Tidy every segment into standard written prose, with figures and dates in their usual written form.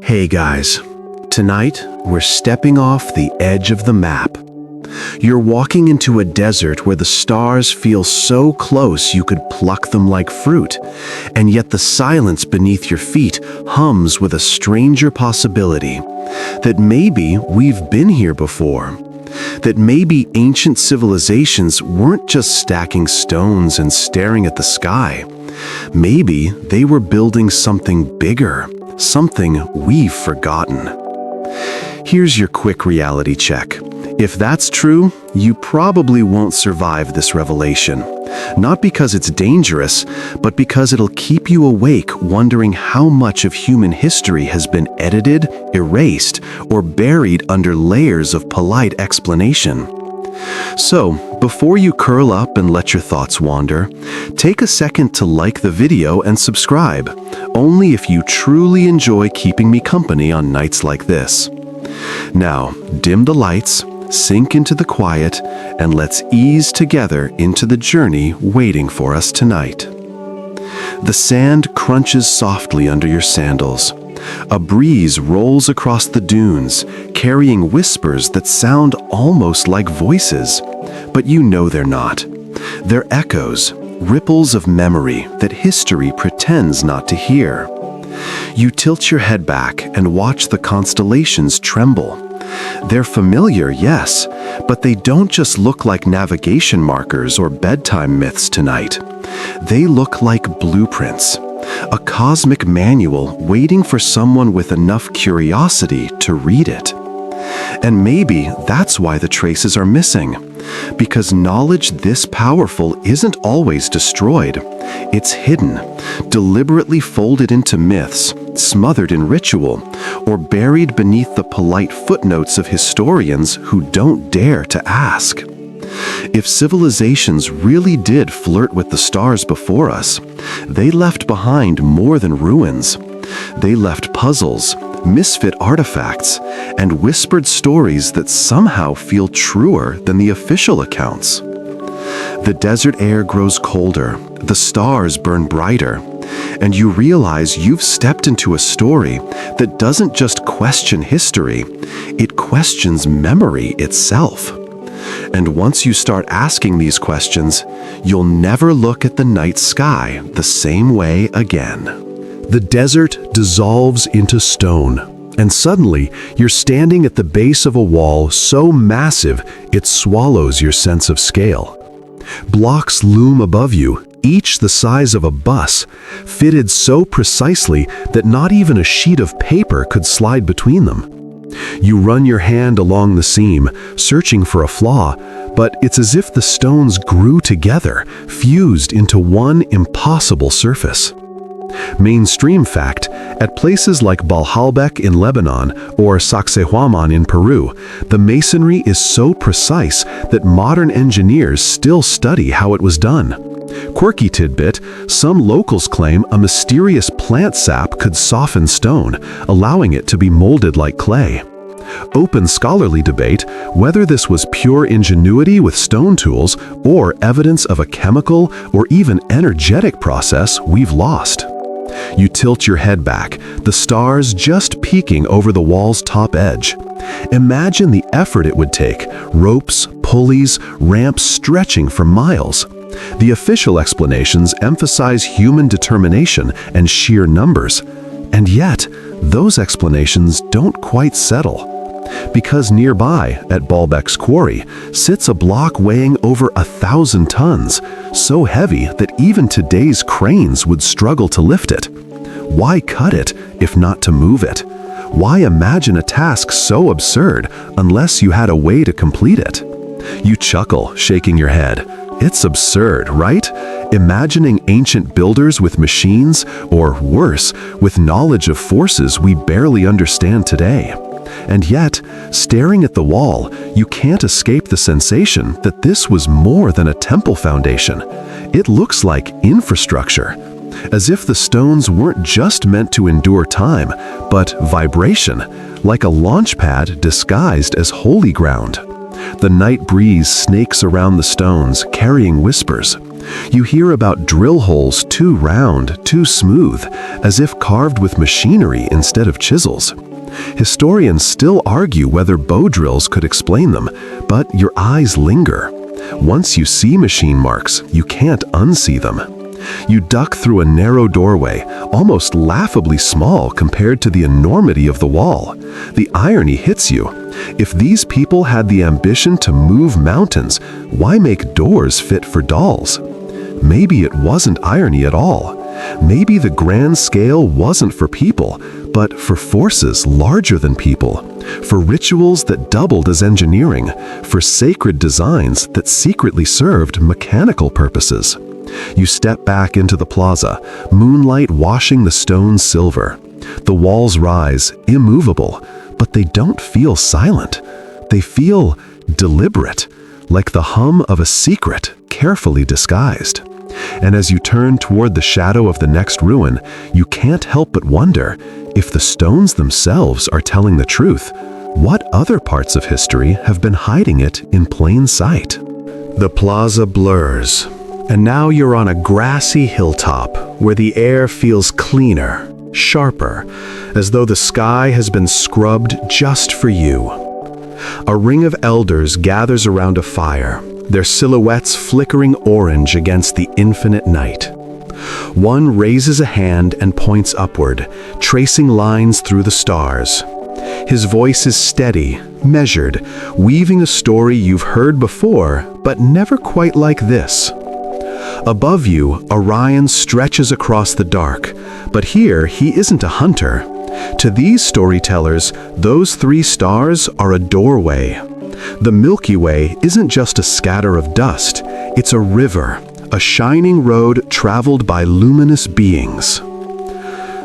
Hey guys, tonight we're stepping off the edge of the map. You're walking into a desert where the stars feel so close you could pluck them like fruit, and yet the silence beneath your feet hums with a stranger possibility that maybe we've been here before. That maybe ancient civilizations weren't just stacking stones and staring at the sky. Maybe they were building something bigger, something we've forgotten. Here's your quick reality check. If that's true, you probably won't survive this revelation. Not because it's dangerous, but because it'll keep you awake wondering how much of human history has been edited, erased, or buried under layers of polite explanation. So, before you curl up and let your thoughts wander, take a second to like the video and subscribe, only if you truly enjoy keeping me company on nights like this. Now, dim the lights, sink into the quiet, and let's ease together into the journey waiting for us tonight. The sand crunches softly under your sandals. A breeze rolls across the dunes, carrying whispers that sound almost like voices, but you know they're not. They're echoes, ripples of memory that history pretends not to hear. You tilt your head back and watch the constellations tremble. They're familiar, yes, but they don't just look like navigation markers or bedtime myths tonight. They look like blueprints, a cosmic manual waiting for someone with enough curiosity to read it. And maybe that's why the traces are missing, because knowledge this powerful isn't always destroyed. It's hidden, deliberately folded into myths, smothered in ritual, or buried beneath the polite footnotes of historians who don't dare to ask. If civilizations really did flirt with the stars before us, they left behind more than ruins. They left puzzles, misfit artifacts, and whispered stories that somehow feel truer than the official accounts. The desert air grows colder, the stars burn brighter, and you realize you've stepped into a story that doesn't just question history, it questions memory itself. And once you start asking these questions, you'll never look at the night sky the same way again. The desert dissolves into stone, and suddenly you're standing at the base of a wall so massive it swallows your sense of scale. Blocks loom above you, each the size of a bus, fitted so precisely that not even a sheet of paper could slide between them. You run your hand along the seam, searching for a flaw, but it's as if the stones grew together, fused into one impossible surface. Mainstream fact, at places like Baalbek in Lebanon or Sacsayhuaman in Peru, the masonry is so precise that modern engineers still study how it was done. Quirky tidbit, some locals claim a mysterious plant sap could soften stone, allowing it to be molded like clay. Open scholarly debate whether this was pure ingenuity with stone tools or evidence of a chemical or even energetic process we've lost. You tilt your head back, the stars just peeking over the wall's top edge. Imagine the effort it would take, ropes, pulleys, ramps stretching for miles. The official explanations emphasize human determination and sheer numbers, and yet those explanations don't quite settle. Because nearby, at Baalbek's quarry, sits a block weighing over 1,000 tons, so heavy that even today's cranes would struggle to lift it. Why cut it, if not to move it? Why imagine a task so absurd unless you had a way to complete it? You chuckle, shaking your head. It's absurd, right? Imagining ancient builders with machines, or worse, with knowledge of forces we barely understand today. And yet, staring at the wall, you can't escape the sensation that this was more than a temple foundation. It looks like infrastructure, as if the stones weren't just meant to endure time, but vibration, like a launch pad disguised as holy ground. The night breeze snakes around the stones, carrying whispers. You hear about drill holes too round, too smooth, as if carved with machinery instead of chisels. Historians still argue whether bow drills could explain them, but your eyes linger. Once you see machine marks, you can't unsee them. You duck through a narrow doorway, almost laughably small compared to the enormity of the wall. The irony hits you. If these people had the ambition to move mountains, why make doors fit for dolls? Maybe it wasn't irony at all. Maybe the grand scale wasn't for people, but for forces larger than people, for rituals that doubled as engineering, for sacred designs that secretly served mechanical purposes. You step back into the plaza, moonlight washing the stone silver. The walls rise, immovable, but they don't feel silent. They feel deliberate, like the hum of a secret carefully disguised. And as you turn toward the shadow of the next ruin, you can't help but wonder, if the stones themselves are telling the truth, what other parts of history have been hiding it in plain sight? The plaza blurs, and now you're on a grassy hilltop where the air feels cleaner, sharper, as though the sky has been scrubbed just for you. A ring of elders gathers around a fire, their silhouettes flickering orange against the infinite night. One raises a hand and points upward, tracing lines through the stars. His voice is steady, measured, weaving a story you've heard before, but never quite like this. Above you, Orion stretches across the dark, but here he isn't a hunter. To these storytellers, those 3 stars are a doorway. The Milky Way isn't just a scatter of dust, it's a river, a shining road traveled by luminous beings.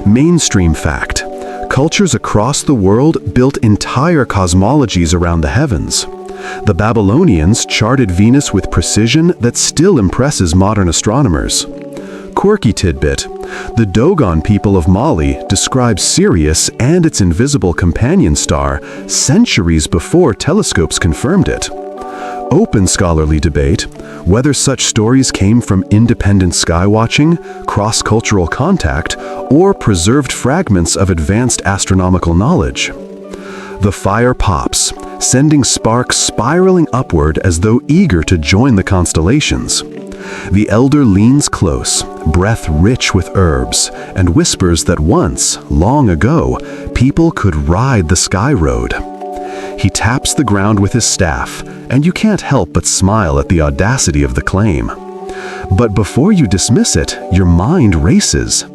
Mainstream fact: cultures across the world built entire cosmologies around the heavens. The Babylonians charted Venus with precision that still impresses modern astronomers. Quirky tidbit: the Dogon people of Mali described Sirius and its invisible companion star centuries before telescopes confirmed it. Open scholarly debate: whether such stories came from independent skywatching, cross-cultural contact, or preserved fragments of advanced astronomical knowledge. The fire pops, sending sparks spiraling upward as though eager to join the constellations. The elder leans close, breath rich with herbs, and whispers that once, long ago, people could ride the sky road. He taps the ground with his staff, and you can't help but smile at the audacity of the claim. But before you dismiss it, your mind races.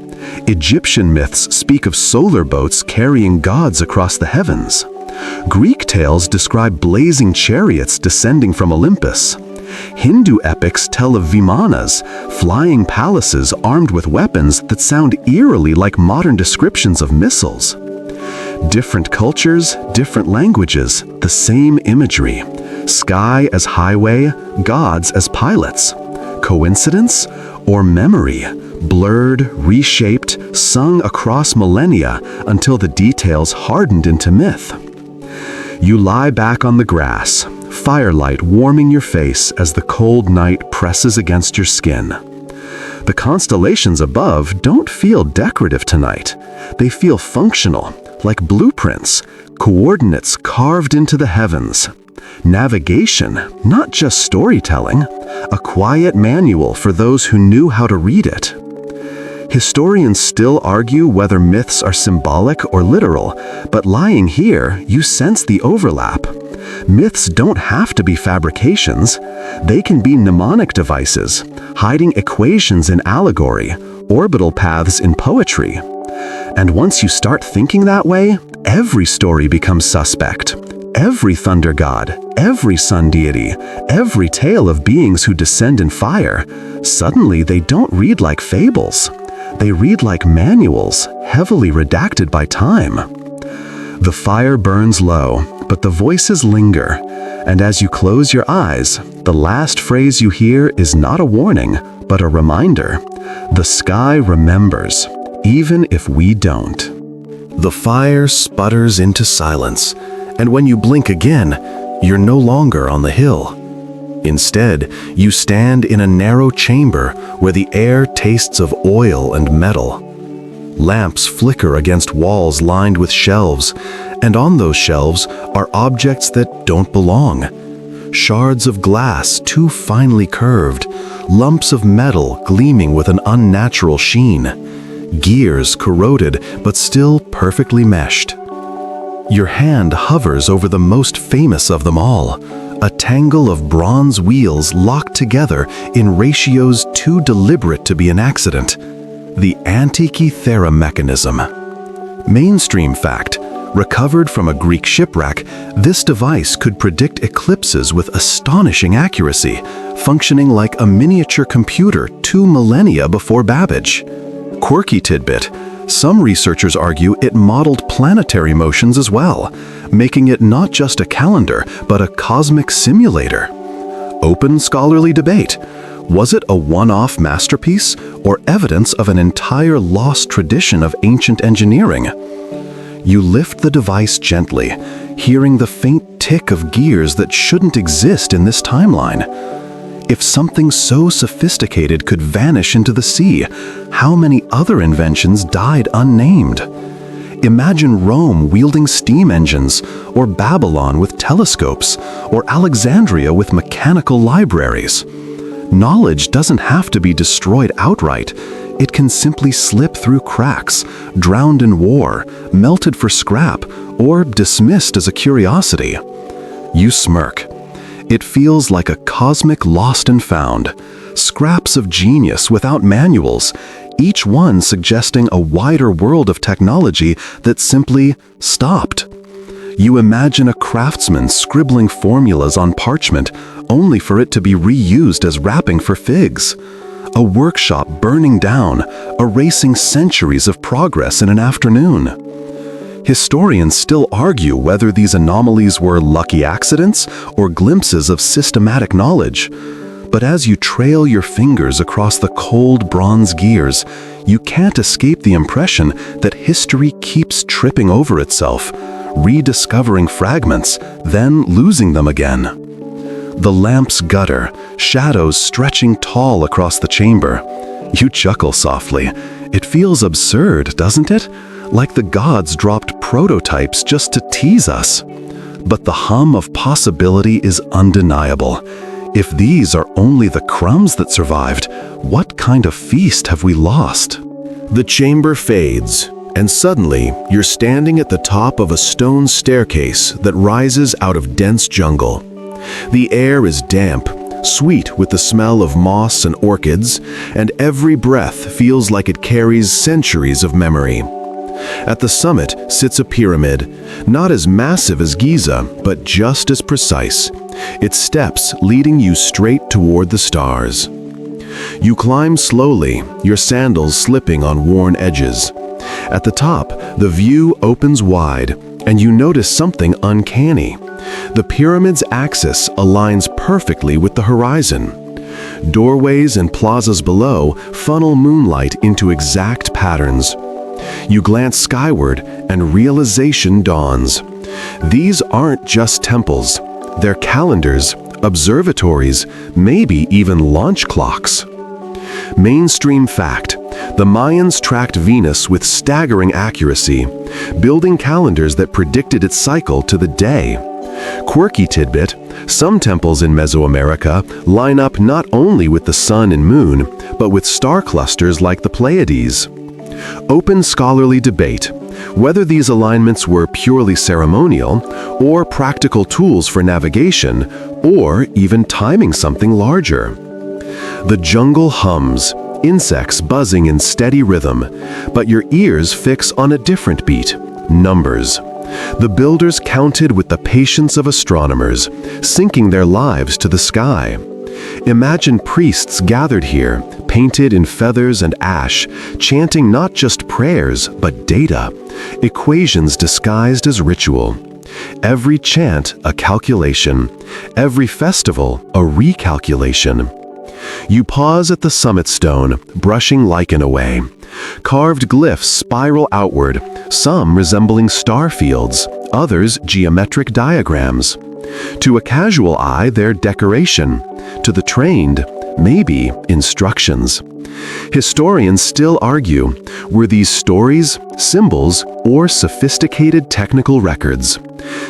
Egyptian myths speak of solar boats carrying gods across the heavens. Greek tales describe blazing chariots descending from Olympus. Hindu epics tell of Vimanas, flying palaces armed with weapons that sound eerily like modern descriptions of missiles. Different cultures, different languages, the same imagery. Sky as highway, gods as pilots. Coincidence or memory? Blurred, reshaped, sung across millennia until the details hardened into myth. You lie back on the grass, firelight warming your face as the cold night presses against your skin. The constellations above don't feel decorative tonight. They feel functional, like blueprints, coordinates carved into the heavens. Navigation, not just storytelling, a quiet manual for those who knew how to read it. Historians still argue whether myths are symbolic or literal, but lying here, you sense the overlap. Myths don't have to be fabrications. They can be mnemonic devices, hiding equations in allegory, orbital paths in poetry. And once you start thinking that way, every story becomes suspect. Every thunder god, every sun deity, every tale of beings who descend in fire, suddenly they don't read like fables. They read like manuals, heavily redacted by time. The fire burns low, but the voices linger, and as you close your eyes, the last phrase you hear is not a warning, but a reminder. The sky remembers, even if we don't. The fire sputters into silence, and when you blink again, you're no longer on the hill. Instead, you stand in a narrow chamber where the air tastes of oil and metal. Lamps flicker against walls lined with shelves, and on those shelves are objects that don't belong. Shards of glass too finely curved, lumps of metal gleaming with an unnatural sheen, gears corroded but still perfectly meshed. Your hand hovers over the most famous of them all, a tangle of bronze wheels locked together in ratios too deliberate to be an accident. The Antikythera mechanism. Mainstream fact: recovered from a Greek shipwreck, this device could predict eclipses with astonishing accuracy, functioning like a miniature computer 2 millennia before Babbage. Quirky tidbit: some researchers argue it modeled planetary motions as well, making it not just a calendar, but a cosmic simulator. Open scholarly debate. Was it a one-off masterpiece or evidence of an entire lost tradition of ancient engineering? You lift the device gently, hearing the faint tick of gears that shouldn't exist in this timeline. If something so sophisticated could vanish into the sea, how many other inventions died unnamed? Imagine Rome wielding steam engines, or Babylon with telescopes, or Alexandria with mechanical libraries. Knowledge doesn't have to be destroyed outright. It can simply slip through cracks, drowned in war, melted for scrap, or dismissed as a curiosity. You smirk. It feels like a cosmic lost and found. Scraps of genius without manuals, each one suggesting a wider world of technology that simply stopped. You imagine a craftsman scribbling formulas on parchment, only for it to be reused as wrapping for figs. A workshop burning down, erasing centuries of progress in an afternoon. Historians still argue whether these anomalies were lucky accidents or glimpses of systematic knowledge. But as you trail your fingers across the cold bronze gears, you can't escape the impression that history keeps tripping over itself, rediscovering fragments, then losing them again. The lamps gutter, shadows stretching tall across the chamber. You chuckle softly. It feels absurd, doesn't it? Like the gods dropped prototypes just to tease us. But the hum of possibility is undeniable. If these are only the crumbs that survived, what kind of feast have we lost? The chamber fades, and suddenly you're standing at the top of a stone staircase that rises out of dense jungle. The air is damp, sweet with the smell of moss and orchids, and every breath feels like it carries centuries of memory. At the summit sits a pyramid, not as massive as Giza, but just as precise, its steps leading you straight toward the stars. You climb slowly, your sandals slipping on worn edges. At the top, the view opens wide, and you notice something uncanny. The pyramid's axis aligns perfectly with the horizon. Doorways and plazas below funnel moonlight into exact patterns. You glance skyward, and realization dawns. These aren't just temples. They're calendars, observatories, maybe even launch clocks. Mainstream fact: the Mayans tracked Venus with staggering accuracy, building calendars that predicted its cycle to the day. Quirky tidbit: some temples in Mesoamerica line up not only with the sun and moon, but with star clusters like the Pleiades. Open scholarly debate whether these alignments were purely ceremonial or practical tools for navigation, or even timing something larger. The jungle hums, insects buzzing in steady rhythm, but your ears fix on a different beat: numbers. The builders counted with the patience of astronomers, syncing their lives to the sky. Imagine priests gathered here, painted in feathers and ash, chanting not just prayers, but data, equations disguised as ritual. Every chant a calculation, every festival a recalculation. You pause at the summit stone, brushing lichen away. Carved glyphs spiral outward, some resembling star fields, others geometric diagrams. To a casual eye, they're decoration. To the trained, maybe instructions. Historians still argue, were these stories, symbols, or sophisticated technical records?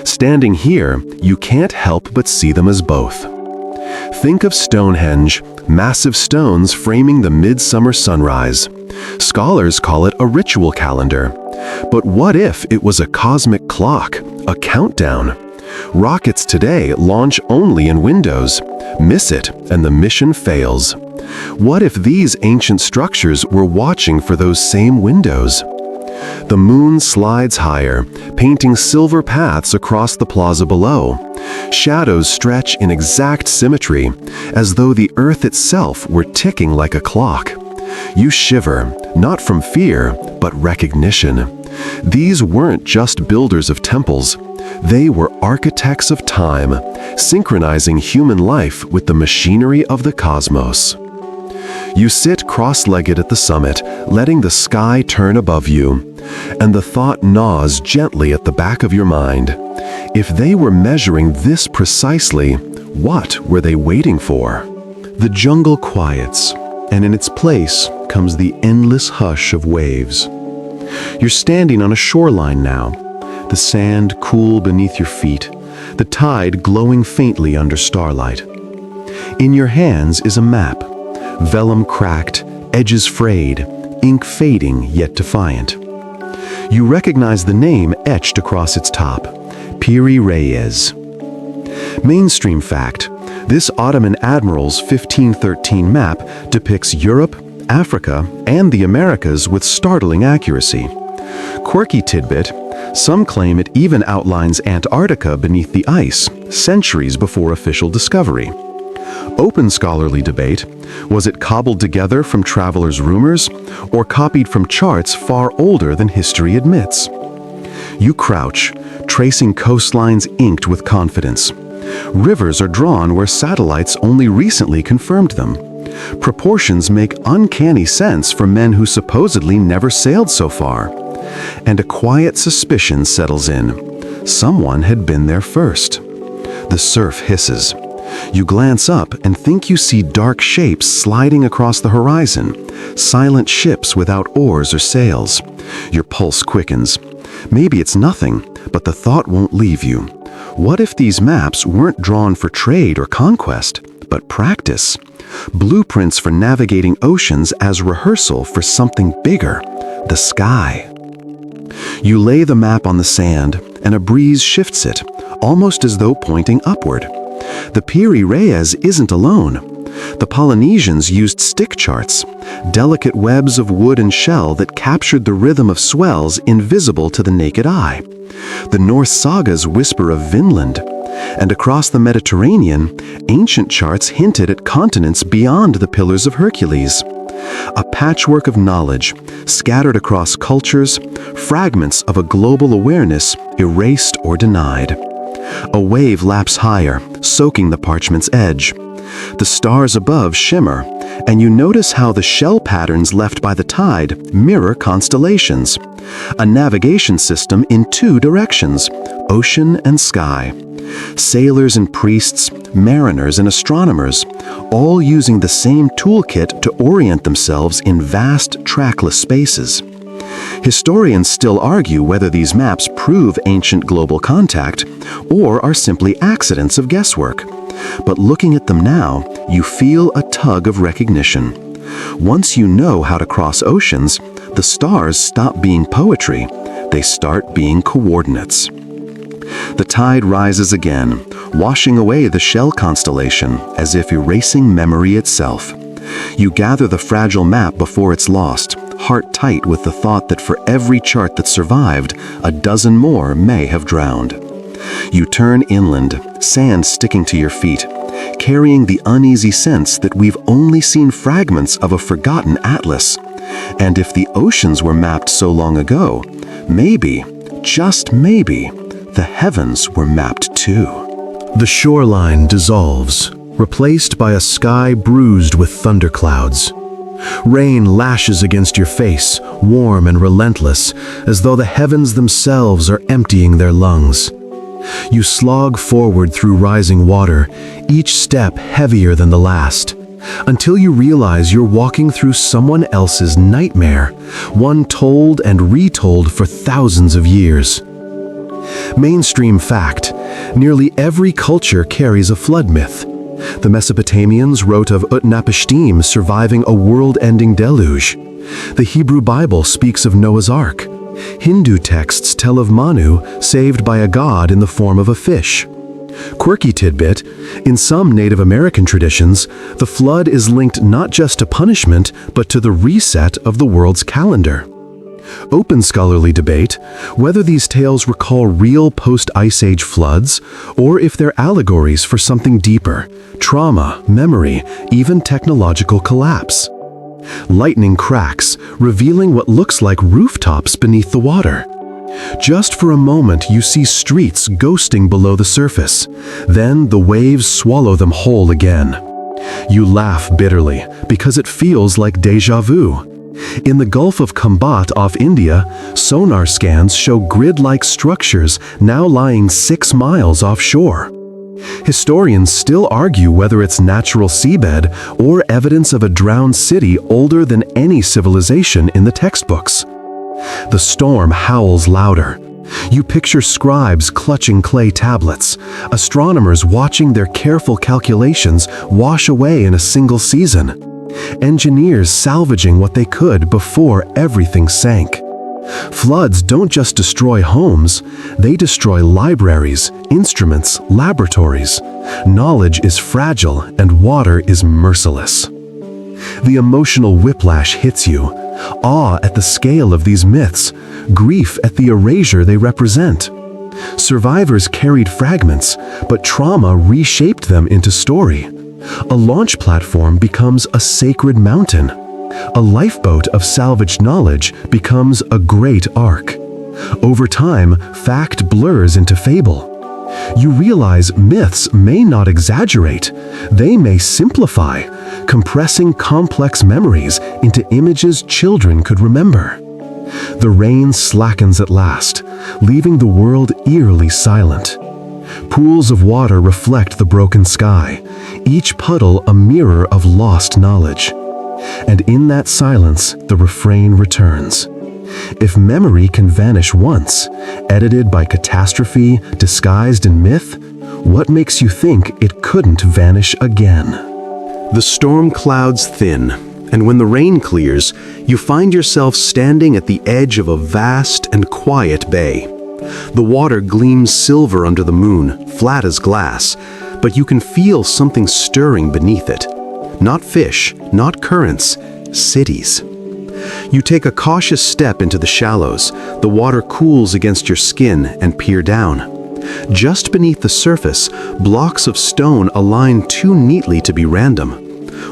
Standing here, you can't help but see them as both. Think of Stonehenge, massive stones framing the midsummer sunrise. Scholars call it a ritual calendar. But what if it was a cosmic clock, a countdown? Rockets today launch only in windows. Miss it, and the mission fails. What if these ancient structures were watching for those same windows? The moon slides higher, painting silver paths across the plaza below. Shadows stretch in exact symmetry, as though the earth itself were ticking like a clock. You shiver, not from fear, but recognition. These weren't just builders of temples. They were architects of time, synchronizing human life with the machinery of the cosmos. You sit cross-legged at the summit, letting the sky turn above you, and the thought gnaws gently at the back of your mind. If they were measuring this precisely, what were they waiting for? The jungle quiets, and in its place comes the endless hush of waves. You're standing on a shoreline now, the sand cool beneath your feet, the tide glowing faintly under starlight. In your hands is a map, vellum cracked, edges frayed, ink fading yet defiant. You recognize the name etched across its top, Piri Reis. Mainstream fact, this Ottoman admiral's 1513 map depicts Europe, Africa, and the Americas with startling accuracy. Quirky tidbit, some claim it even outlines Antarctica beneath the ice, centuries before official discovery. Open scholarly debate, was it cobbled together from travelers' rumors or copied from charts far older than history admits? You crouch, tracing coastlines inked with confidence. Rivers are drawn where satellites only recently confirmed them. Proportions make uncanny sense for men who supposedly never sailed so far. And a quiet suspicion settles in. Someone had been there first. The surf hisses. You glance up and think you see dark shapes sliding across the horizon, silent ships without oars or sails. Your pulse quickens. Maybe it's nothing, but the thought won't leave you. What if these maps weren't drawn for trade or conquest, but practice? Blueprints for navigating oceans as rehearsal for something bigger, the sky. You lay the map on the sand, and a breeze shifts it, almost as though pointing upward. The Piri Reis isn't alone. The Polynesians used stick charts, delicate webs of wood and shell that captured the rhythm of swells invisible to the naked eye. The Norse sagas whisper of Vinland, and across the Mediterranean, ancient charts hinted at continents beyond the Pillars of Hercules. A patchwork of knowledge, scattered across cultures, fragments of a global awareness erased or denied. A wave laps higher, soaking the parchment's edge. The stars above shimmer, and you notice how the shell patterns left by the tide mirror constellations. A navigation system in two directions, ocean and sky. Sailors and priests, mariners and astronomers, all using the same toolkit to orient themselves in vast, trackless spaces. Historians still argue whether these maps prove ancient global contact or are simply accidents of guesswork. But looking at them now, you feel a tug of recognition. Once you know how to cross oceans, the stars stop being poetry. They start being coordinates. The tide rises again, washing away the shell constellation as if erasing memory itself. You gather the fragile map before it's lost, heart tight with the thought that for every chart that survived, a dozen more may have drowned. You turn inland, sand sticking to your feet, carrying the uneasy sense that we've only seen fragments of a forgotten atlas. And if the oceans were mapped so long ago, maybe, just maybe, the heavens were mapped too. The shoreline dissolves, replaced by a sky bruised with thunderclouds. Rain lashes against your face, warm and relentless, as though the heavens themselves are emptying their lungs. You slog forward through rising water, each step heavier than the last, until you realize you're walking through someone else's nightmare, one told and retold for thousands of years. Mainstream fact: nearly every culture carries a flood myth. The Mesopotamians wrote of Utnapishtim surviving a world-ending deluge. The Hebrew Bible speaks of Noah's Ark. Hindu texts tell of Manu saved by a god in the form of a fish. Quirky tidbit: in some Native American traditions, the flood is linked not just to punishment, but to the reset of the world's calendar. Open scholarly debate whether these tales recall real post-Ice Age floods, or if they're allegories for something deeper: trauma, memory, even technological collapse. Lightning cracks, revealing what looks like rooftops beneath the water. Just for a moment, you see streets ghosting below the surface. Then the waves swallow them whole again. You laugh bitterly because it feels like déjà vu. In the Gulf of Kambat off India, sonar scans show grid-like structures now lying 6 miles offshore. Historians still argue whether it's natural seabed or evidence of a drowned city older than any civilization in the textbooks. The storm howls louder. You picture scribes clutching clay tablets, astronomers watching their careful calculations wash away in a single season, engineers salvaging what they could before everything sank. Floods don't just destroy homes, they destroy libraries, instruments, laboratories. Knowledge is fragile and water is merciless. The emotional whiplash hits you: awe at the scale of these myths, grief at the erasure they represent. Survivors carried fragments, but trauma reshaped them into story. A launch platform becomes a sacred mountain. A lifeboat of salvaged knowledge becomes a great ark. Over time, fact blurs into fable. You realize myths may not exaggerate, they may simplify, compressing complex memories into images children could remember. The rain slackens at last, leaving the world eerily silent. Pools of water reflect the broken sky, each puddle a mirror of lost knowledge. And in that silence, the refrain returns. If memory can vanish once, edited by catastrophe, disguised in myth, what makes you think it couldn't vanish again? The storm clouds thin, and when the rain clears, you find yourself standing at the edge of a vast and quiet bay. The water gleams silver under the moon, flat as glass, but you can feel something stirring beneath it. Not fish, not currents, cities. You take a cautious step into the shallows. The water cools against your skin and peer down. Just beneath the surface, blocks of stone align too neatly to be random.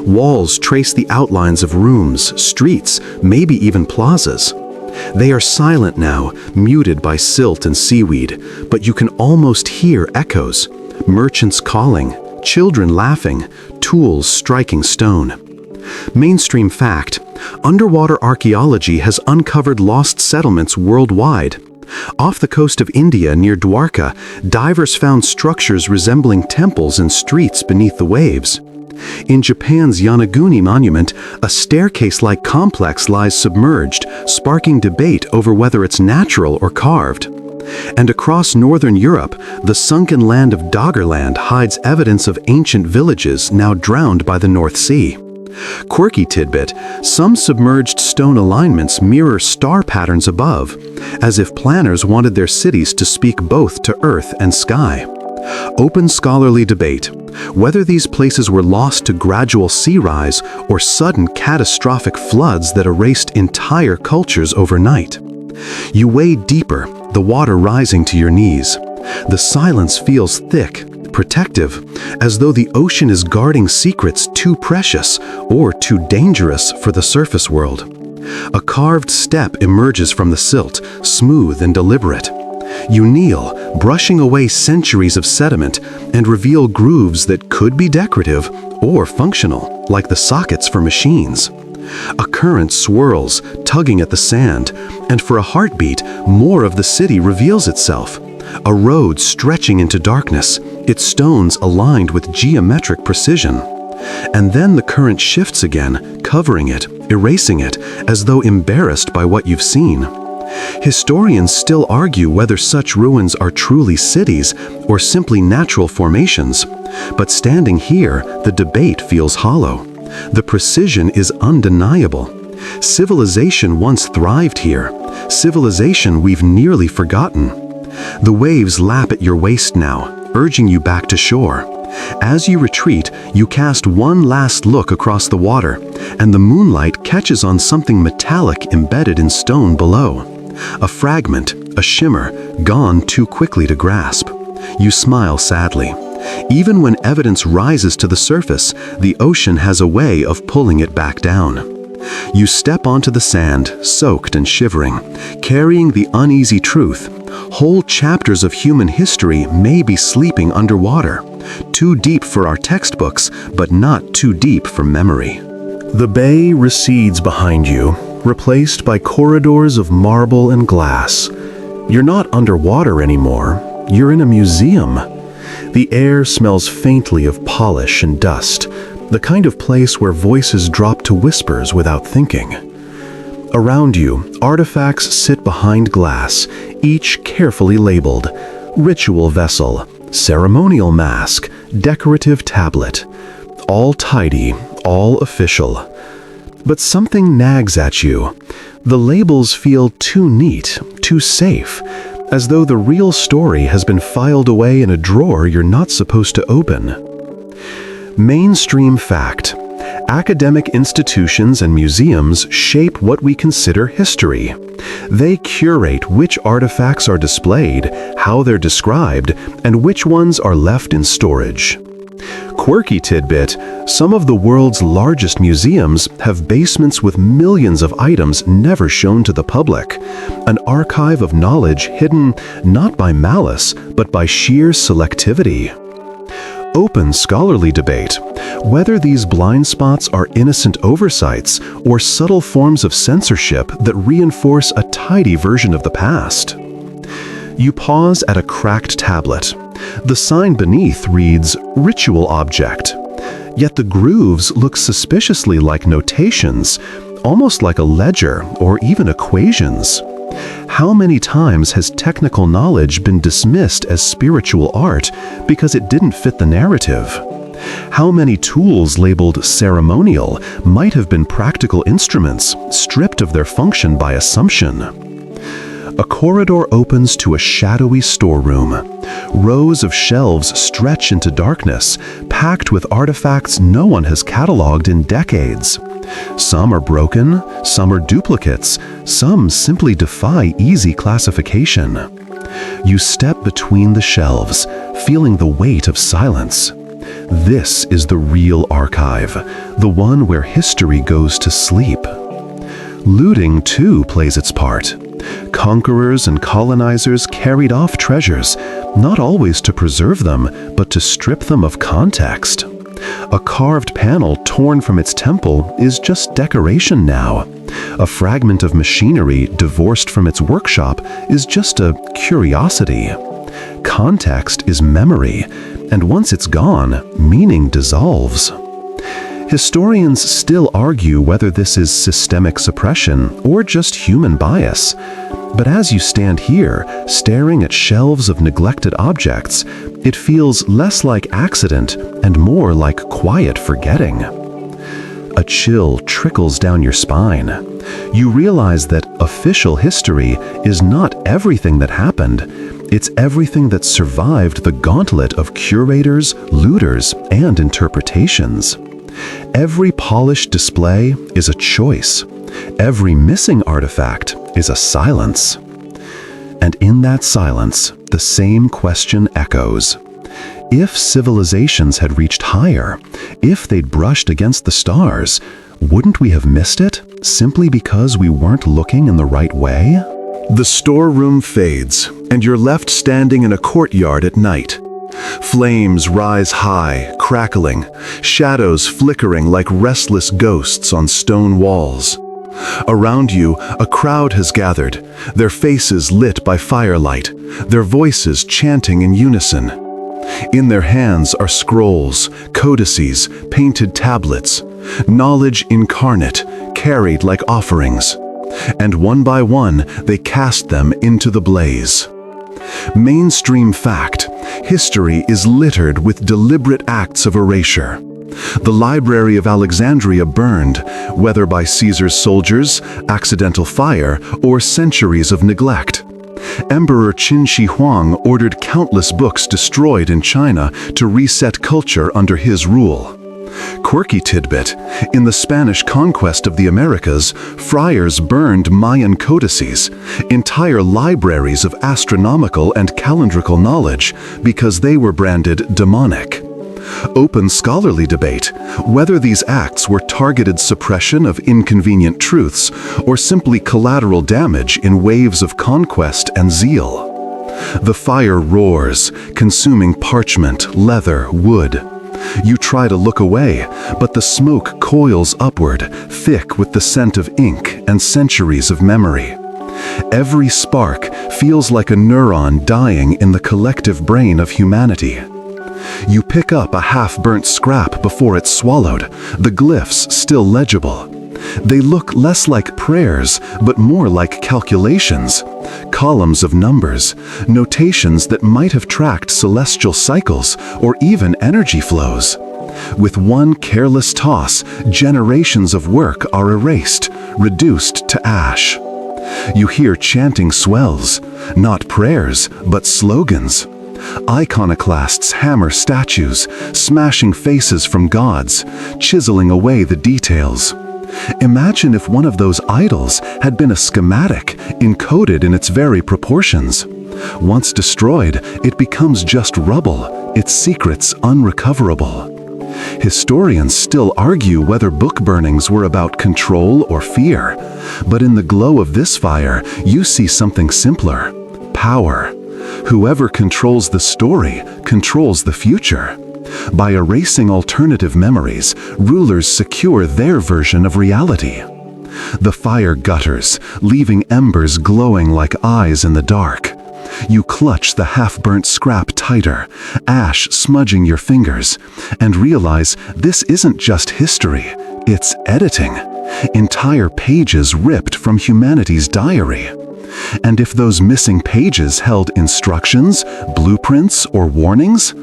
Walls trace the outlines of rooms, streets, maybe even plazas. They are silent now, muted by silt and seaweed, but you can almost hear echoes. Merchants calling, children laughing, tools striking stone. Mainstream fact: underwater archaeology has uncovered lost settlements worldwide. Off the coast of India near Dwarka, divers found structures resembling temples and streets beneath the waves. In Japan's Yanaguni Monument, a staircase-like complex lies submerged, sparking debate over whether it's natural or carved. And across northern Europe, the sunken land of Doggerland hides evidence of ancient villages now drowned by the North Sea. Quirky tidbit: some submerged stone alignments mirror star patterns above, as if planners wanted their cities to speak both to earth and sky. Open scholarly debate: whether these places were lost to gradual sea rise or sudden catastrophic floods that erased entire cultures overnight. You wade deeper, the water rising to your knees. The silence feels thick, protective, as though the ocean is guarding secrets too precious or too dangerous for the surface world. A carved step emerges from the silt, smooth and deliberate. You kneel, brushing away centuries of sediment, and reveal grooves that could be decorative or functional, like the sockets for machines. A current swirls, tugging at the sand, and for a heartbeat, more of the city reveals itself. a road stretching into darkness, its stones aligned with geometric precision. And then the current shifts again, covering it, erasing it, as though embarrassed by what you've seen. Historians still argue whether such ruins are truly cities or simply natural formations. But standing here, the debate feels hollow. The precision is undeniable. Civilization once thrived here. Civilization we've nearly forgotten. The waves lap at your waist now, urging you back to shore. As you retreat, you cast one last look across the water, and the moonlight catches on something metallic embedded in stone below. A fragment, a shimmer, gone too quickly to grasp. You smile sadly. Even when evidence rises to the surface, the ocean has a way of pulling it back down. You step onto the sand, soaked and shivering, carrying the uneasy truth. Whole chapters of human history may be sleeping underwater, too deep for our textbooks, but not too deep for memory. The bay recedes behind you, replaced by corridors of marble and glass. You're not underwater anymore, you're in a museum. The air smells faintly of polish and dust, the kind of place where voices drop to whispers without thinking. Around you, artifacts sit behind glass, each carefully labeled: ritual vessel, ceremonial mask, decorative tablet. All tidy, all official. But something nags at you. The labels feel too neat, too safe, as though the real story has been filed away in a drawer you're not supposed to open. Mainstream fact: academic institutions and museums shape what we consider history. They curate which artifacts are displayed, how they're described, and which ones are left in storage. Quirky tidbit: some of the world's largest museums have basements with millions of items never shown to the public. An archive of knowledge hidden not by malice, but by sheer selectivity. Open scholarly debate: whether these blind spots are innocent oversights or subtle forms of censorship that reinforce a tidy version of the past. You pause at a cracked tablet. The sign beneath reads "Ritual Object," yet the grooves look suspiciously like notations, almost like a ledger or even equations. How many times has technical knowledge been dismissed as spiritual art because it didn't fit the narrative? How many tools labeled ceremonial might have been practical instruments, stripped of their function by assumption? A corridor opens to a shadowy storeroom. Rows of shelves stretch into darkness, packed with artifacts no one has cataloged in decades. Some are broken, some are duplicates, some simply defy easy classification. You step between the shelves, feeling the weight of silence. This is the real archive, the one where history goes to sleep. Looting, too, plays its part. Conquerors and colonizers carried off treasures, not always to preserve them, but to strip them of context. A carved panel torn from its temple is just decoration now. A fragment of machinery divorced from its workshop is just a curiosity. Context is memory, and once it's gone, meaning dissolves. Historians still argue whether this is systemic suppression or just human bias. But as you stand here, staring at shelves of neglected objects, it feels less like accident and more like quiet forgetting. A chill trickles down your spine. You realize that official history is not everything that happened. It's everything that survived the gauntlet of curators, looters, and interpretations. Every polished display is a choice. Every missing artifact is a silence. And in that silence, the same question echoes. If civilizations had reached higher, if they'd brushed against the stars, wouldn't we have missed it, simply because we weren't looking in the right way? The storeroom fades, and you're left standing in a courtyard at night. Flames rise high, crackling, shadows flickering like restless ghosts on stone walls. Around you, a crowd has gathered, their faces lit by firelight, their voices chanting in unison. In their hands are scrolls, codices, painted tablets, knowledge incarnate, carried like offerings. And one by one, they cast them into the blaze. Mainstream fact: history is littered with deliberate acts of erasure. The Library of Alexandria burned, whether by Caesar's soldiers, accidental fire, or centuries of neglect. Emperor Qin Shi Huang ordered countless books destroyed in China to reset culture under his rule. Quirky tidbit: in the Spanish conquest of the Americas, friars burned Mayan codices, entire libraries of astronomical and calendrical knowledge, because they were branded demonic. Open scholarly debate whether these acts were targeted suppression of inconvenient truths or simply collateral damage in waves of conquest and zeal. The fire roars, consuming parchment, leather, wood. You try to look away, but the smoke coils upward, thick with the scent of ink and centuries of memory. Every spark feels like a neuron dying in the collective brain of humanity. You pick up a half-burnt scrap before it's swallowed, the glyphs still legible. They look less like prayers, but more like calculations, columns of numbers, notations that might have tracked celestial cycles or even energy flows. With one careless toss, generations of work are erased, reduced to ash. You hear chanting swells, not prayers, but slogans. Iconoclasts hammer statues, smashing faces from gods, chiseling away the details. Imagine if one of those idols had been a schematic, encoded in its very proportions. Once destroyed, it becomes just rubble, its secrets unrecoverable. Historians still argue whether book burnings were about control or fear, but in the glow of this fire, you see something simpler: power. Whoever controls the story controls the future. By erasing alternative memories, rulers secure their version of reality. The fire gutters, leaving embers glowing like eyes in the dark. You clutch the half-burnt scrap tighter, ash smudging your fingers, and realize this isn't just history, it's editing. Entire pages ripped from humanity's diary. And if those missing pages held instructions, blueprints, or warnings,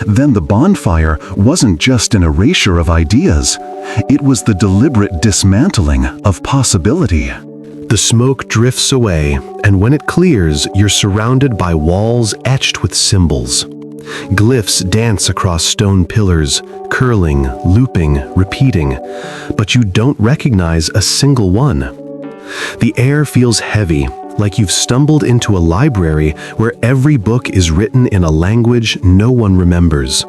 then the bonfire wasn't just an erasure of ideas, it was the deliberate dismantling of possibility. The smoke drifts away, and when it clears, you're surrounded by walls etched with symbols. Glyphs dance across stone pillars, curling, looping, repeating, but you don't recognize a single one. The air feels heavy, like you've stumbled into a library where every book is written in a language no one remembers.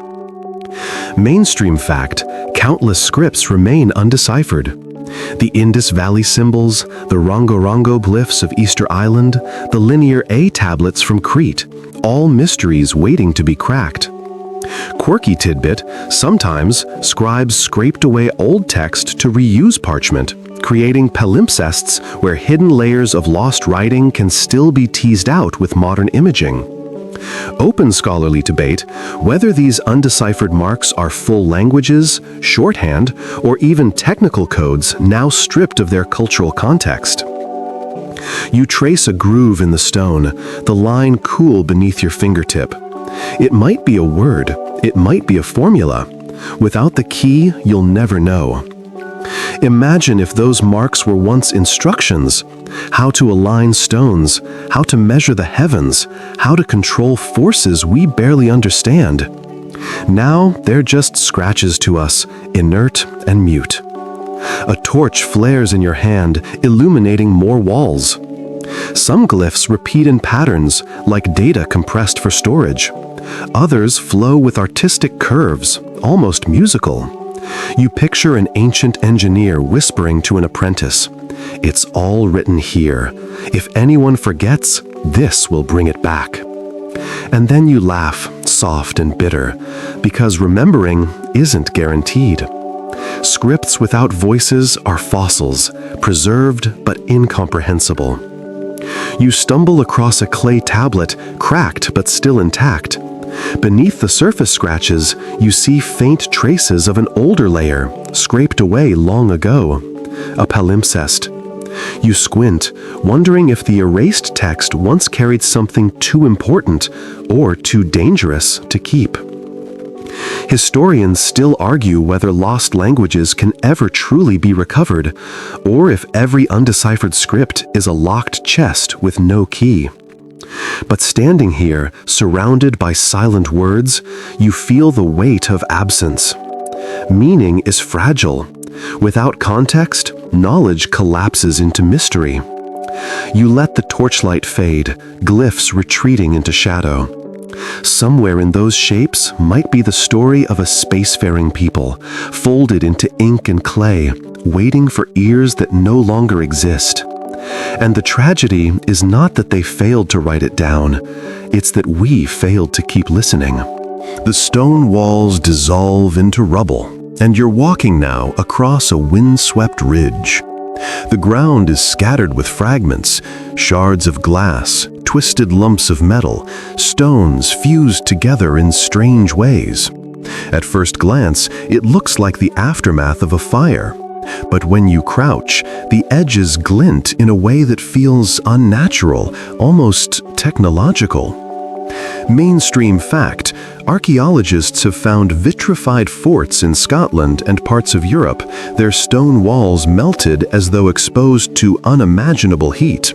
Mainstream fact: countless scripts remain undeciphered. The Indus Valley symbols, the Rongorongo glyphs of Easter Island, the linear A tablets from Crete, all mysteries waiting to be cracked. Quirky tidbit: sometimes scribes scraped away old text to reuse parchment, creating palimpsests where hidden layers of lost writing can still be teased out with modern imaging. Open scholarly debate whether these undeciphered marks are full languages, shorthand, or even technical codes now stripped of their cultural context. You trace a groove in the stone, the line cool beneath your fingertip. It might be a word, it might be a formula. Without the key, you'll never know. Imagine if those marks were once instructions: how to align stones, how to measure the heavens, how to control forces we barely understand. Now they're just scratches to us, inert and mute. A torch flares in your hand, illuminating more walls. Some glyphs repeat in patterns, like data compressed for storage. Others flow with artistic curves, almost musical. You picture an ancient engineer whispering to an apprentice, "It's all written here. If anyone forgets, this will bring it back." And then you laugh, soft and bitter, because remembering isn't guaranteed. Scripts without voices are fossils, preserved but incomprehensible. You stumble across a clay tablet, cracked but still intact. Beneath the surface scratches, you see faint traces of an older layer, scraped away long ago, a palimpsest. You squint, wondering if the erased text once carried something too important or too dangerous to keep. Historians still argue whether lost languages can ever truly be recovered, or if every undeciphered script is a locked chest with no key. But standing here, surrounded by silent words, you feel the weight of absence. Meaning is fragile. Without context, knowledge collapses into mystery. You let the torchlight fade, glyphs retreating into shadow. Somewhere in those shapes might be the story of a spacefaring people, folded into ink and clay, waiting for ears that no longer exist. And the tragedy is not that they failed to write it down, it's that we failed to keep listening. The stone walls dissolve into rubble, and you're walking now across a windswept ridge. The ground is scattered with fragments, shards of glass, twisted lumps of metal, stones fused together in strange ways. At first glance, it looks like the aftermath of a fire. But when you crouch, the edges glint in a way that feels unnatural, almost technological. Mainstream fact: archaeologists have found vitrified forts in Scotland and parts of Europe, their stone walls melted as though exposed to unimaginable heat.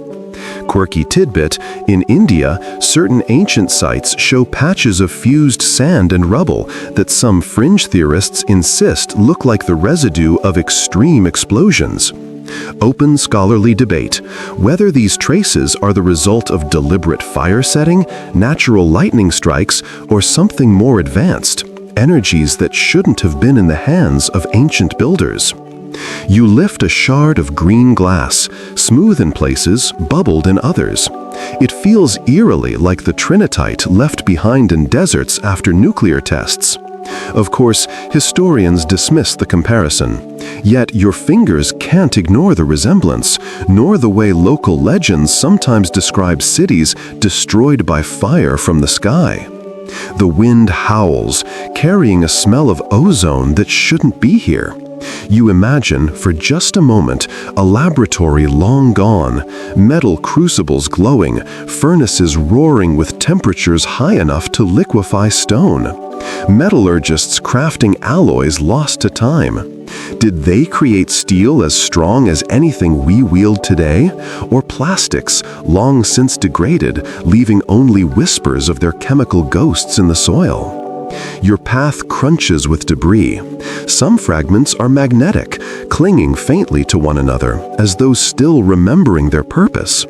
Quirky tidbit: in India, certain ancient sites show patches of fused sand and rubble that some fringe theorists insist look like the residue of extreme explosions. Open scholarly debate whether these traces are the result of deliberate fire setting, natural lightning strikes, or something more advanced, energies that shouldn't have been in the hands of ancient builders. You lift a shard of green glass, smooth in places, bubbled in others. It feels eerily like the trinitite left behind in deserts after nuclear tests. Of course, historians dismiss the comparison. Yet your fingers can't ignore the resemblance, nor the way local legends sometimes describe cities destroyed by fire from the sky. The wind howls, carrying a smell of ozone that shouldn't be here. You imagine, for just a moment, a laboratory long gone, metal crucibles glowing, furnaces roaring with temperatures high enough to liquefy stone. Metallurgists crafting alloys lost to time. Did they create steel as strong as anything we wield today? Or plastics, long since degraded, leaving only whispers of their chemical ghosts in the soil? Your path crunches with debris. Some fragments are magnetic, clinging faintly to one another, as though still remembering their purpose.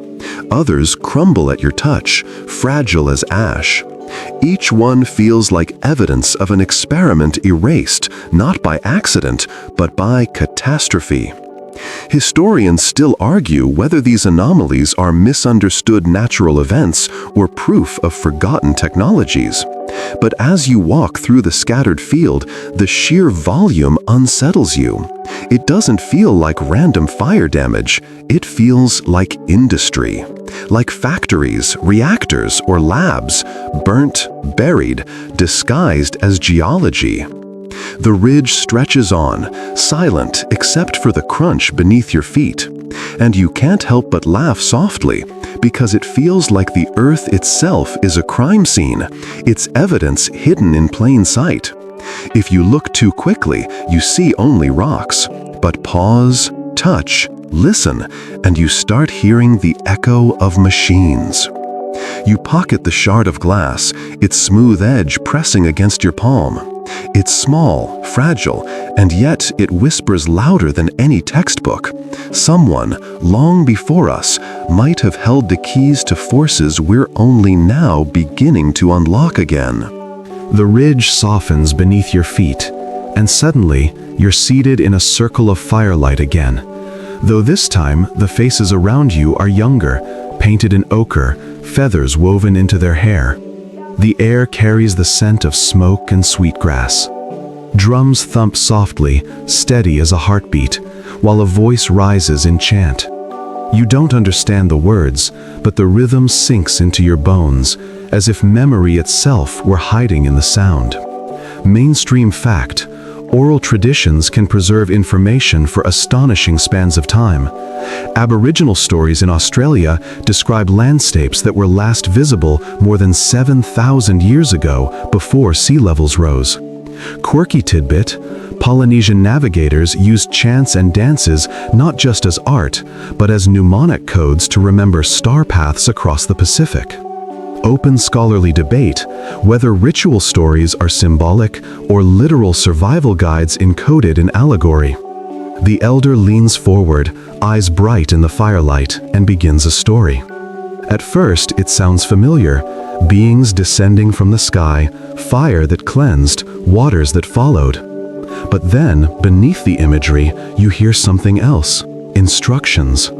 Others crumble at your touch, fragile as ash. Each one feels like evidence of an experiment erased, not by accident, but by catastrophe. Historians still argue whether these anomalies are misunderstood natural events or proof of forgotten technologies. But as you walk through the scattered field, the sheer volume unsettles you. It doesn't feel like random fire damage, it feels like industry. Like factories, reactors, or labs, burnt, buried, disguised as geology. The ridge stretches on, silent except for the crunch beneath your feet. And you can't help but laugh softly, because it feels like the earth itself is a crime scene, its evidence hidden in plain sight. If you look too quickly, you see only rocks. But pause, touch, listen, and you start hearing the echo of machines. You pocket the shard of glass, its smooth edge pressing against your palm. It's small, fragile, and yet it whispers louder than any textbook. Someone, long before us, might have held the keys to forces we're only now beginning to unlock again. The ridge softens beneath your feet, and suddenly you're seated in a circle of firelight again. Though this time, the faces around you are younger, painted in ochre, feathers woven into their hair. The air carries the scent of smoke and sweetgrass. Drums thump softly, steady as a heartbeat, while a voice rises in chant. You don't understand the words, but the rhythm sinks into your bones, as if memory itself were hiding in the sound. Mainstream fact: oral traditions can preserve information for astonishing spans of time. Aboriginal stories in Australia describe landscapes that were last visible more than 7,000 years ago, before sea levels rose. Quirky tidbit: Polynesian navigators used chants and dances not just as art, but as mnemonic codes to remember star paths across the Pacific. Open scholarly debate whether ritual stories are symbolic or literal survival guides encoded in allegory. The elder leans forward, eyes bright in the firelight, and begins a story. At first, it sounds familiar: beings descending from the sky, fire that cleansed, waters that followed. But then, beneath the imagery, you hear something else: instructions.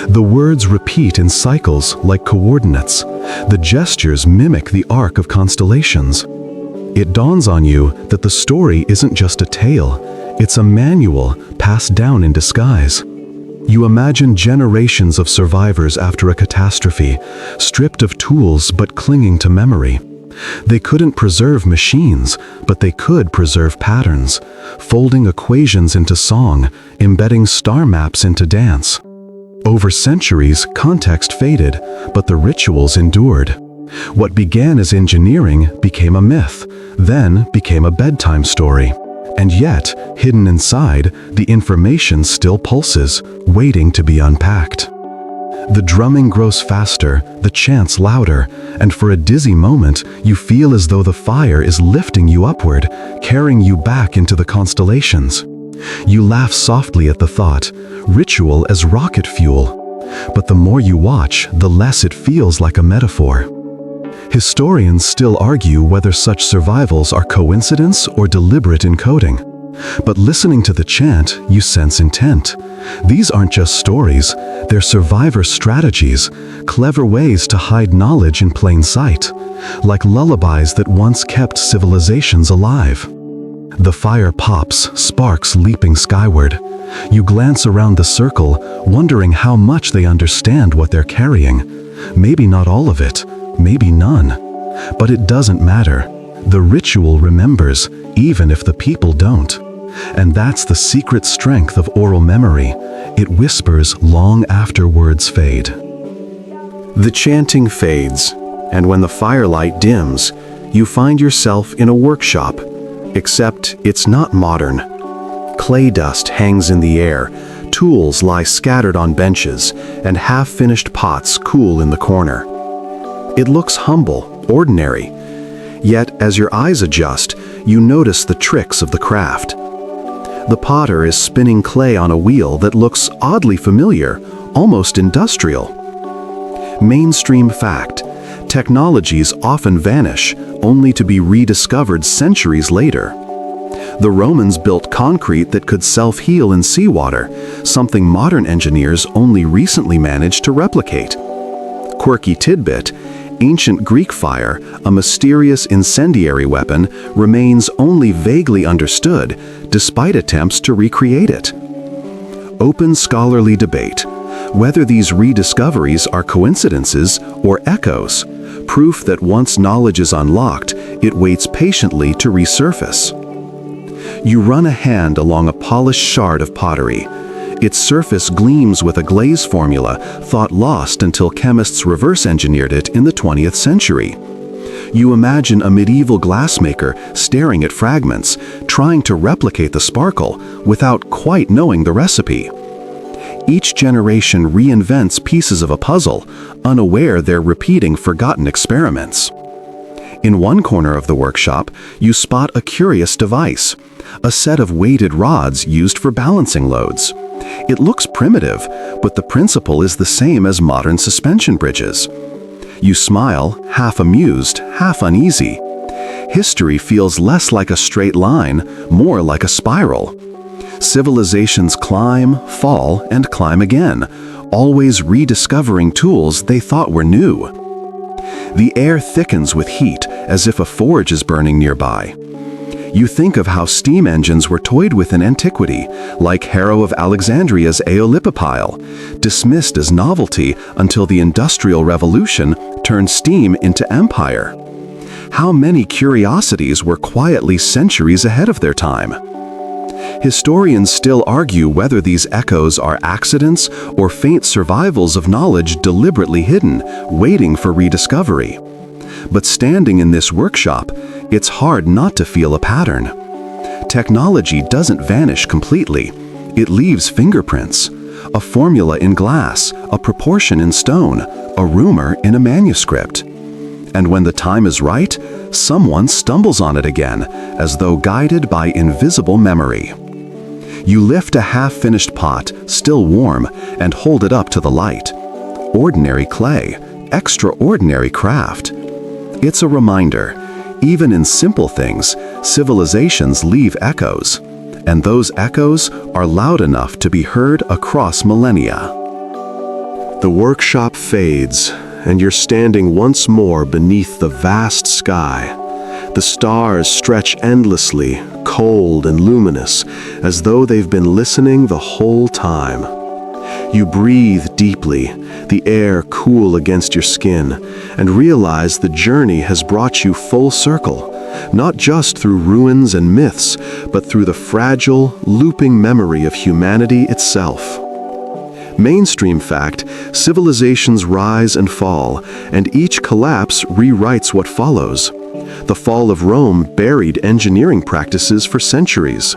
The words repeat in cycles like coordinates. The gestures mimic the arc of constellations. It dawns on you that the story isn't just a tale, it's a manual passed down in disguise. You imagine generations of survivors after a catastrophe, stripped of tools but clinging to memory. They couldn't preserve machines, but they could preserve patterns, folding equations into song, embedding star maps into dance. Over centuries, context faded, but the rituals endured. What began as engineering became a myth, then became a bedtime story. And yet, hidden inside, the information still pulses, waiting to be unpacked. The drumming grows faster, the chants louder, and for a dizzy moment, you feel as though the fire is lifting you upward, carrying you back into the constellations. You laugh softly at the thought: ritual as rocket fuel. But the more you watch, the less it feels like a metaphor. Historians still argue whether such survivals are coincidence or deliberate encoding. But listening to the chant, you sense intent. These aren't just stories, they're survivor strategies, clever ways to hide knowledge in plain sight, like lullabies that once kept civilizations alive. The fire pops, sparks leaping skyward. You glance around the circle, wondering how much they understand what they're carrying. Maybe not all of it, maybe none. But it doesn't matter. The ritual remembers, even if the people don't. And that's the secret strength of oral memory. It whispers long after words fade. The chanting fades, and when the firelight dims, you find yourself in a workshop. Except it's not modern. Clay dust hangs in the air, tools lie scattered on benches, and half-finished pots cool in the corner. It looks humble, ordinary. Yet, as your eyes adjust, you notice the tricks of the craft. The potter is spinning clay on a wheel that looks oddly familiar, almost industrial. Mainstream fact: technologies often vanish, only to be rediscovered centuries later. The Romans built concrete that could self-heal in seawater, something modern engineers only recently managed to replicate. Quirky tidbit: ancient Greek fire, a mysterious incendiary weapon, remains only vaguely understood, despite attempts to recreate it. Open scholarly debate: whether these rediscoveries are coincidences or echoes, proof that once knowledge is unlocked, it waits patiently to resurface. You run a hand along a polished shard of pottery. Its surface gleams with a glaze formula thought lost until chemists reverse-engineered it in the 20th century. You imagine a medieval glassmaker staring at fragments, trying to replicate the sparkle without quite knowing the recipe. Each generation reinvents pieces of a puzzle, unaware they're repeating forgotten experiments. In one corner of the workshop, you spot a curious device, a set of weighted rods used for balancing loads. It looks primitive, but the principle is the same as modern suspension bridges. You smile, half amused, half uneasy. History feels less like a straight line, more like a spiral. Civilizations climb, fall, and climb again, always rediscovering tools they thought were new. The air thickens with heat, as if a forge is burning nearby. You think of how steam engines were toyed with in antiquity, like Harrow of Alexandria's Aeolipopyle, dismissed as novelty until the Industrial Revolution turned steam into empire. How many curiosities were quietly centuries ahead of their time? Historians still argue whether these echoes are accidents or faint survivals of knowledge deliberately hidden, waiting for rediscovery. But standing in this workshop, it's hard not to feel a pattern. Technology doesn't vanish completely. It leaves fingerprints. A formula in glass, a proportion in stone, a rumor in a manuscript. And when the time is right, someone stumbles on it again, as though guided by invisible memory. You lift a half-finished pot, still warm, and hold it up to the light. Ordinary clay, extraordinary craft. It's a reminder, even in simple things, civilizations leave echoes, and those echoes are loud enough to be heard across millennia. The workshop fades, and you're standing once more beneath the vast sky. The stars stretch endlessly, cold and luminous, as though they've been listening the whole time. You breathe deeply, the air cool against your skin, and realize the journey has brought you full circle, not just through ruins and myths, but through the fragile, looping memory of humanity itself. Mainstream fact, civilizations rise and fall, and each collapse rewrites what follows. The fall of Rome buried engineering practices for centuries.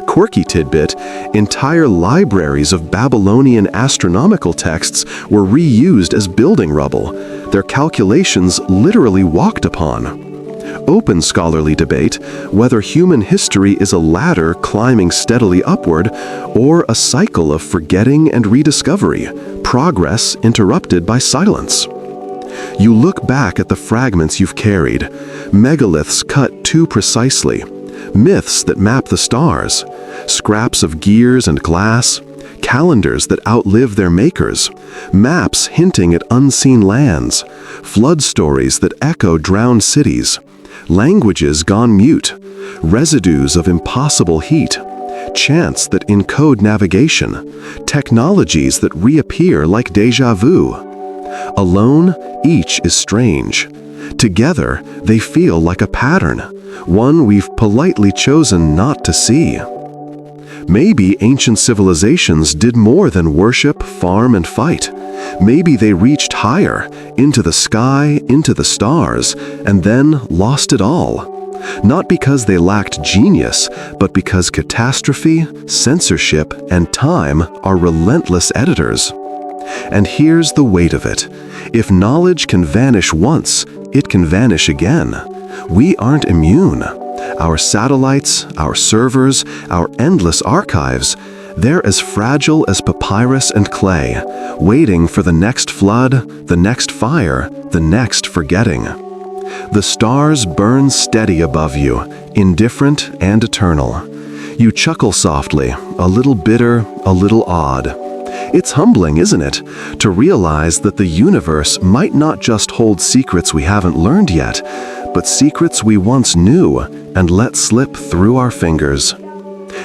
Quirky tidbit, entire libraries of Babylonian astronomical texts were reused as building rubble, their calculations literally walked upon. Open scholarly debate whether human history is a ladder climbing steadily upward or a cycle of forgetting and rediscovery, progress interrupted by silence. You look back at the fragments you've carried, megaliths cut too precisely, myths that map the stars, scraps of gears and glass, calendars that outlive their makers, maps hinting at unseen lands, flood stories that echo drowned cities, languages gone mute, residues of impossible heat, chants that encode navigation, technologies that reappear like déjà vu. Alone, each is strange. Together, they feel like a pattern, one we've politely chosen not to see. Maybe ancient civilizations did more than worship, farm, and fight. Maybe they reached higher, into the sky, into the stars, and then lost it all. Not because they lacked genius, but because catastrophe, censorship, and time are relentless editors. And here's the weight of it. If knowledge can vanish once, it can vanish again. We aren't immune. Our satellites, our servers, our endless archives, they're as fragile as papyrus and clay, waiting for the next flood, the next fire, the next forgetting. The stars burn steady above you, indifferent and eternal. You chuckle softly, a little bitter, a little odd. It's humbling, isn't it, to realize that the universe might not just hold secrets we haven't learned yet, but secrets we once knew and let slip through our fingers.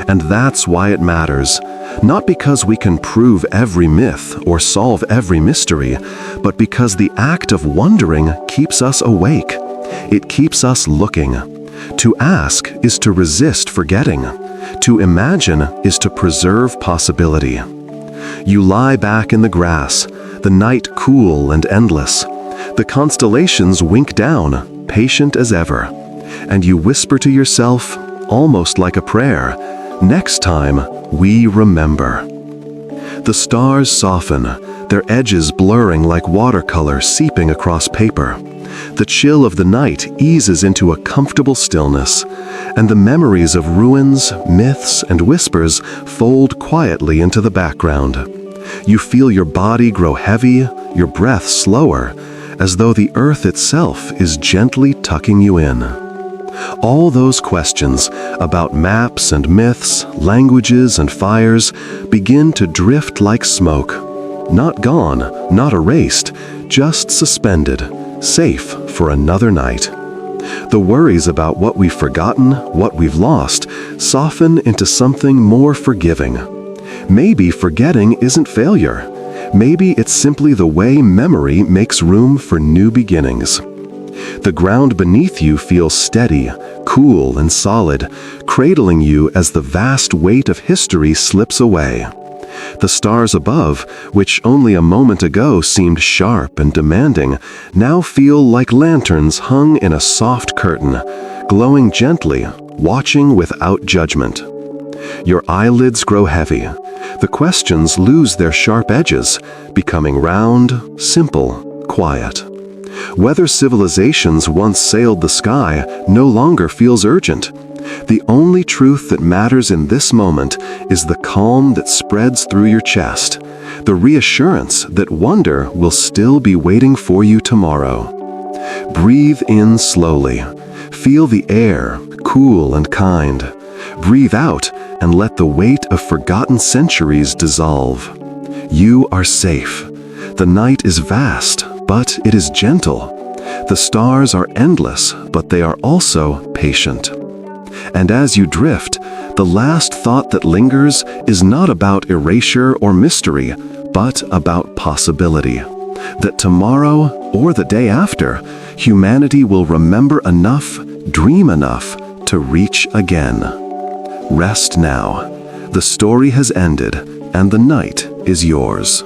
And that's why it matters, not because we can prove every myth or solve every mystery, but because the act of wondering keeps us awake. It keeps us looking. To ask is to resist forgetting. To imagine is to preserve possibility. You lie back in the grass, the night cool and endless. The constellations wink down, patient as ever. And you whisper to yourself, almost like a prayer, "Next time, we remember." The stars soften, their edges blurring like watercolor seeping across paper. The chill of the night eases into a comfortable stillness, and the memories of ruins, myths, and whispers fold quietly into the background. You feel your body grow heavy, your breath slower, as though the earth itself is gently tucking you in. All those questions about maps and myths, languages and fires begin to drift like smoke. Not gone, not erased, just suspended, safe for another night. The worries about what we've forgotten, what we've lost, soften into something more forgiving. Maybe forgetting isn't failure. Maybe it's simply the way memory makes room for new beginnings. The ground beneath you feels steady, cool, and solid, cradling you as the vast weight of history slips away. The stars above, which only a moment ago seemed sharp and demanding, now feel like lanterns hung in a soft curtain, glowing gently, watching without judgment. Your eyelids grow heavy. The questions lose their sharp edges, becoming round, simple, quiet. Whether civilizations once sailed the sky no longer feels urgent. The only truth that matters in this moment is the calm that spreads through your chest, the reassurance that wonder will still be waiting for you tomorrow. Breathe in slowly. Feel the air, cool and kind. Breathe out and let the weight of forgotten centuries dissolve. You are safe. The night is vast, but it is gentle. The stars are endless, but they are also patient. And as you drift, the last thought that lingers is not about erasure or mystery, but about possibility. That tomorrow, or the day after, humanity will remember enough, dream enough, to reach again. Rest now. The story has ended, and the night is yours.